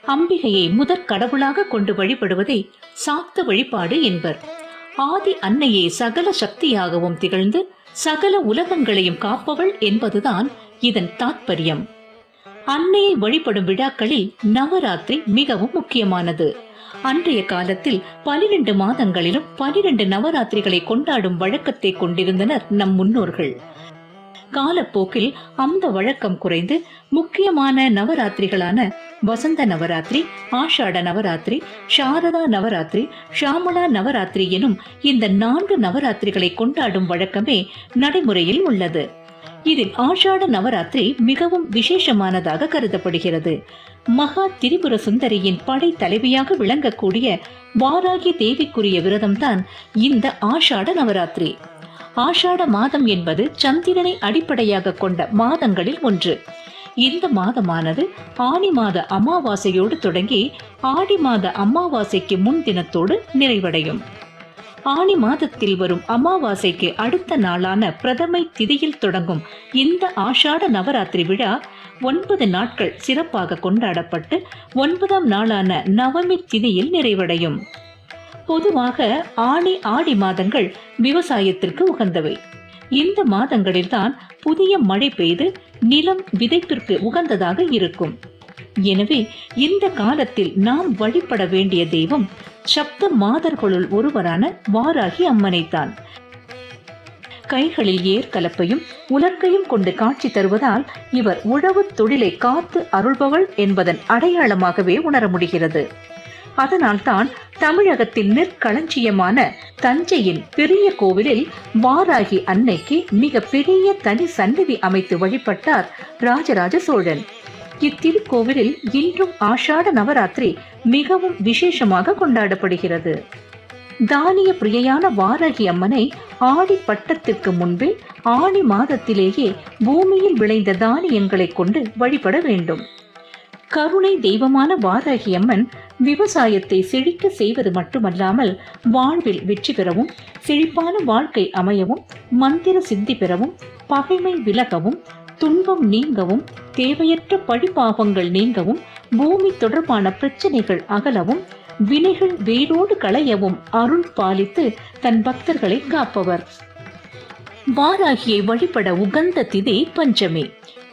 அம்பிகையை முதற் கடவுளாக கொண்டு வழிபடுவதை சாக்த வழிபாடு என்பர். ஆதி அன்னையே சகல சக்தியாகவும் திகழ்ந்து சகல உலகங்களையும் காப்பவள் என்பதுதான் இதன் தாத்பரியம். அன்னையை வழிபடும் விழாக்களில் நவராத்திரி மிகவும் முக்கியமானது. அன்றைய காலத்தில் 12 மாதங்களிலும் 12 நவராத்திரிகளை கொண்டாடும் வழக்கத்தை கொண்டிருந்தனர் நம் முன்னோர்கள். காலப்போக்கில் அந்த வழக்கம் குறைந்து முக்கியமான நவராத்திரிகளான வசந்த நவராத்திரி, ஆஷாட நவராத்திரி, சாரதா நவராத்திரி, ஷாமளா நவராத்திரி எனும் இந்த 4 நவராத்திரிகளை கொண்டாடும் வழக்கமே நடைமுறையில் உள்ளது. இதில் ஆஷாட நவராத்திரி மிகவும் விசேஷமானதாக கருதப்படுகிறது. மகா திரிபுர சுந்தரியின் படை தலைவியாக விளங்கக்கூடிய வாராகி தேவிக்குரிய விரதம்தான் இந்த ஆஷாட நவராத்திரி. ஆஷாட மாதம் என்பது சந்திரனை அடிப்படையாக கொண்ட மாதங்களில் ஒன்று. இந்த மாதமானது ஆனி மாத அமாவாசையோடு தொடங்கி ஆடி மாத அமாவாசைக்கு முன் தினத்தோடு நிறைவடையும். ஆனி மாதத்தில் வரும் அமாவாசைக்கு அடுத்த நாளான பிரதமை திதியில் தொடங்கும் இந்த ஆஷாட நவராத்திரி விழா 9 நாட்கள் சிறப்பாக கொண்டாடப்பட்டு 9ஆம் நாளான நவமி திதியில் நிறைவடையும். பொதுவாக ஆனி ஆடி மாதங்கள் விவசாயத்திற்கு உகந்தவை. இந்த மாதங்களில்தான் புதிய மழை பெய்து நிலம் விதைப்பிற்கு உகந்ததாக இருக்கும். எனவே இந்த காலத்தில் நாம் வழிபட வேண்டிய தெய்வம் சப்த மாதர்களுள் ஒருவரான வாராகி அம்மனைத்தான். கைகளில் ஏற்கலப்பையும் உலக்கையும் கொண்டு காட்சி தருவதால் இவர் உழவு தொழிலை காத்து அருள்பவள் என்பதன் அடையாளமாகவே உணர முடிகிறது. அதனால்தான் தமிழகத்தின் நெற்களஞ்சியமான தஞ்சையின் பெரிய கோவிலில் வாராகி அன்னைக்கு மிக பெரிய தனி சந்நிதி அமைத்து வழிபட்டார் ராஜராஜ சோழன். இத்திருக்கோவிலில் இன்றும் ஆஷாட நவராத்திரி மிகவும் விசேஷமாக கொண்டாடப்படுகிறது. தானிய பிரியையான வாராகி அம்மனை ஆடி பட்டத்திற்கு முன்பே ஆணி மாதத்திலேயே பூமியில் விளைந்த தானியங்களை கொண்டு வழிபட வேண்டும். கருணை தெய்வமான வாராகி அம்மன் விவசாயத்தை செழிக்க செய்வது மட்டுமல்லாமல் வாழ்வில் வெற்றி பெறவும், செழிப்பான வாழ்க்கை அமையவும், மந்திர சித்தி பெறவும், பகைமை விலகவும், துன்பம் நீங்கவும், தேவையற்ற பழிபாவங்கள் நீங்கவும், பூமி தொடர்பான பிரச்சனைகள் அகலவும், வினைகள் வேரோடு களையவும் அருள் பாலித்து தன் பக்தர்களை காப்பவர். வாராகியை வழிபட உகந்த திதி பஞ்சமி.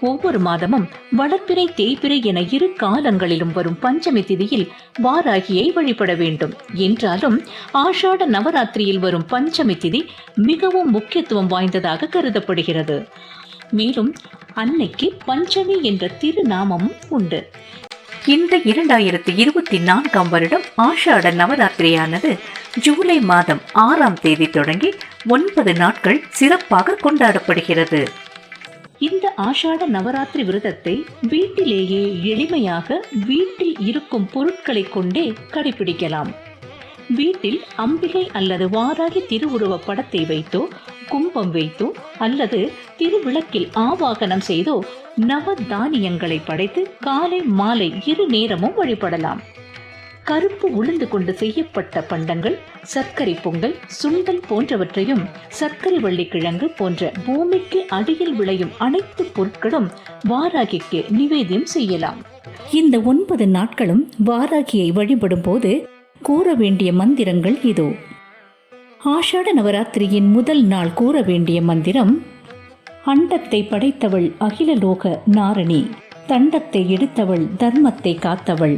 ஒவ்வொரு மாதமும் வளர்ப்பிறை தேய்பிறை என 2 காலங்களிலும் வரும் பஞ்சமி திதியில் வாராகியை வழிபட வேண்டும். என்றாலும் ஆஷாட நவராத்திரியில் வரும் பஞ்சமி திதி மிகவும் முக்கியத்துவம் வாய்ந்ததாக கருதப்படுகிறது. மேலும் அன்னைக்கு பஞ்சமி என்ற திருநாமமும் உண்டு. இந்த 2024ஆம் வருடம் ஆஷாட நவராத்திரியானது ஜூலை மாதம் 6ஆம் தேதி தொடங்கி 9 நாட்கள் சிறப்பாக கொண்டாடப்படுகிறது. இந்த ஆஷாட நவராத்திரி விரதத்தை வீட்டிலேயே எளிமையாக வீட்டில் இருக்கும் பொருட்களை கொண்டே கடைபிடிக்கலாம். வீட்டில் அம்பிகை அல்லது வாராகி திருவுருவ படத்தை வைத்தோ, கும்பம் வைத்தோ அல்லது திருவிளக்கில் ஆவாகனம் செய்தோ நவ தானியங்களை படைத்து காலை மாலை 2 நேரமும் வழிபடலாம். கருப்பு உளுந்து கொண்டு செய்யப்பட்ட பண்டங்கள், சர்க்கரை பொங்கல், சுண்டல் போன்றவற்றையும், சர்க்கரை வள்ளிக்கிழங்கு போன்ற பூமிக்கு அடியில் விளையும் அனைத்து பொருட்களும் வாராகிக்கு நிவேதியம் செய்யலாம். இந்த 9 நாட்களும் வாராகியை வழிபடும் போது கூற வேண்டிய மந்திரங்கள் இதோ. ஆஷாட நவராத்திரியின் முதல் நாள் கூற வேண்டிய மந்திரம்: அண்டத்தை படைத்தவள் அகிலலோக நாரணி, தண்டத்தை எடுத்தவள் தர்மத்தை காத்தவள்,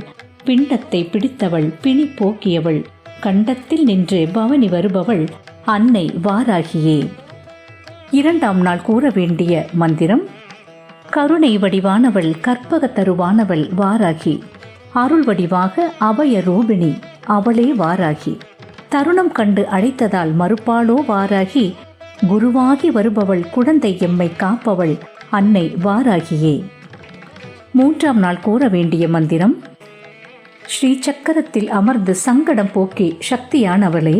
பிண்டத்தை பிடித்தவள் பிணி போக்கியவள், கண்டத்தில் நின்று பவனி வருபவள் அன்னை வாராகியே. 2ஆம் நாள் கூற வேண்டிய மந்திரம்: கருணை வடிவானவள் கற்பக தருவானவள் வாராகி, அருள் வடிவாக அபய ரூபிணி அவளே வாராகி, தருணம் கண்டு அழைத்ததால் மறுப்பாளோ வாராகி, குருவாகி வருபவள் குழந்தை எம்மை காப்பவள் அன்னை வாராகியே. 3ஆம் நாள் கூற வேண்டிய மந்திரம்: ஸ்ரீ சக்கரத்தில் அமர்ந்து சங்கடம் போக்கி சக்தியானவளே,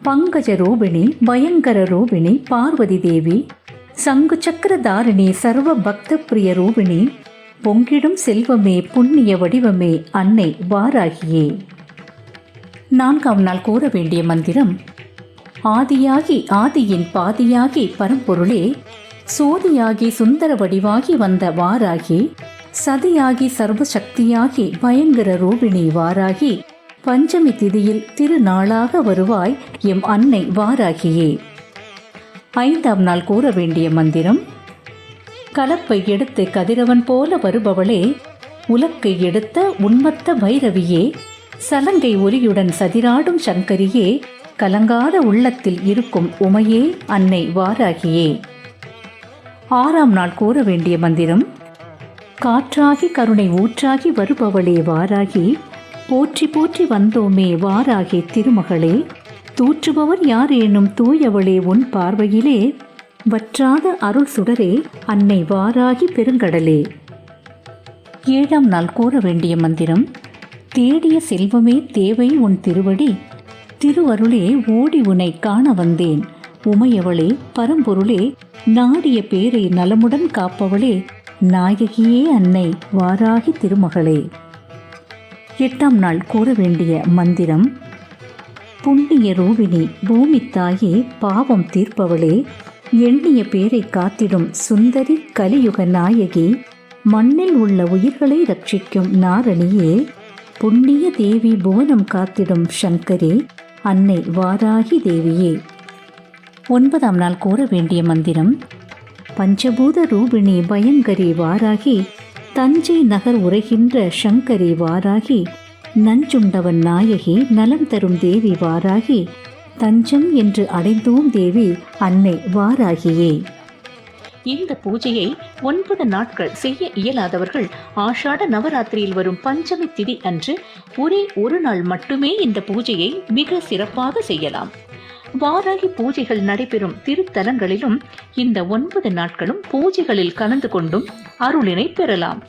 பங்கஜ ரூபிணி பயங்கர ரூபிணி பார்வதி தேவி, சங்கு சக்கரதாரிணி சர்வ பக்த பிரிய ரூபிணி, பொங்கிடும் செல்வமே புண்ணிய வடிவமே அன்னை வாராகியே. 4ஆம் நாள் கூற வேண்டிய மந்திரம்: ஆதியாகி ஆதியின் பாதியாகி பரம்பொருளே, சோதியாகி சுந்தர வடிவாகி வந்த வாராகி, சதியாகி சர்வசக்தியாகி பயங்கர ரூபிணி வாராகி பஞ்சமி திதியில் திருநாளாக வருவாய் எம் அன்னை வாராகியே. 5ஆம் நாள் கூற வேண்டிய மந்திரம். கலப்பை எடுத்து கதிரவன் போல வருபவளே, உலக்கை எடுத்த உன்மத்த பைரவியே, சலங்கை ஒலியுடன் சதிராடும் சங்கரியே, கலங்காத உள்ளத்தில் இருக்கும் உமையே அன்னை வாராகியே. 6ஆம் நாள் கூற வேண்டிய மந்திரம். காற்றாகி கருணை ஊற்றாகி வருபவளே வாராகி, போற்றி போற்றி வந்தோமே வாராகி திருமகளே, தூற்றுபவர் யாரேனும் தூயவளே உன் பார்வையிலே, வற்றாத அருள் சுடரே அன்னை வாராகி பெருங்கடலே. 7ஆம் நாள் கூற வேண்டிய மந்திரம். தேடிய செல்வமே தேவை உன் திருவடி, திருவருளே ஓடி உனை காண வந்தேன், உமையவளே பரம்பொருளே நாடிய பேரை நலமுடன் காப்பவளே, நாயகியே அன்னை வாராகி திருமகளே. 8ஆம் நாள் கூற வேண்டிய மந்திரம். புண்ணிய ரூபிணி பூமித்தாயே பாவம் தீர்ப்பவளே, எண்ணிய பேரை காத்திடும் சுந்தரி கலியுக நாயகி, மண்ணில் உள்ள உயிர்களை ரட்சிக்கும் நாரணியே, புண்ணிய தேவி புவனம் காத்திடும் சங்கரே அன்னை வாராகி தேவியே. 9ஆம் நாள் கூற வேண்டிய மந்திரம். பஞ்சபூத ரூபிணி பயங்கரி வாராகி, தஞ்சை நகர் உரைகின்ற சங்கரி வாராகி, நஞ்சுண்டவன் நாயகி நலம் தரும் தேவி வாராகி, தஞ்சம் என்று அடைந்தோம் தேவி அன்னை வாராகியே. இந்த பூஜையை 9 நாட்கள் செய்ய இயலாதவர்கள் ஆஷாட நவராத்திரியில் வரும் பஞ்சமி திதி அன்று ஒரே ஒரு நாள் மட்டுமே இந்த பூஜையை மிக சிறப்பாக செய்யலாம். வாராகி பூஜைகள் நடைபெறும் திருத்தலங்களிலும் இந்த 9 நாட்களும் பூஜைகளில் கலந்து கொண்டும் அருளினை பெறலாம்.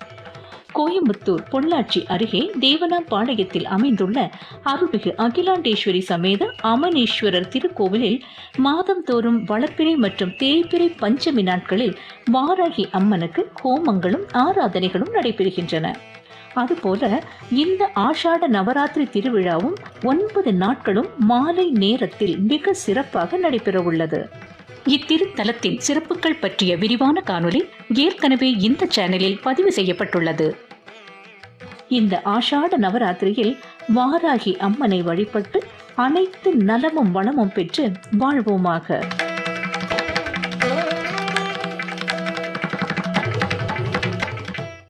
கோயம்புத்தூர் பொள்ளாச்சி அருகே தேவனாம்பாளையத்தில் அமைந்துள்ள அருள்மிகு அகிலாண்டேஸ்வரி சமேத அமனேஸ்வரர் திருக்கோவிலில் மாதந்தோறும் வளர்ப்பிறை மற்றும் தேய்பிறை பஞ்சமி நாட்களில் வாராகி அம்மனுக்கு ஹோமங்களும் ஆராதனைகளும் நடைபெறுகின்றன. அதுபோல இந்த ஆஷாட நவராத்திரி திருவிழாவும் 9 நாட்களும் மாலை நேரத்தில் மிக சிறப்பாக நடைபெறவுள்ளது. இத்திருத்தலத்தின் சிறப்புகள் பற்றிய விரிவான காணொளி ஏற்கனவே இந்த சேனலில் பதிவு செய்யப்பட்டுள்ளது. இந்த ஆஷாட நவராத்திரியில் வாராகி அம்மனை வழிபட்டு அனைத்து நலமும் வளமும் பெற்று வாழ்வோமாக.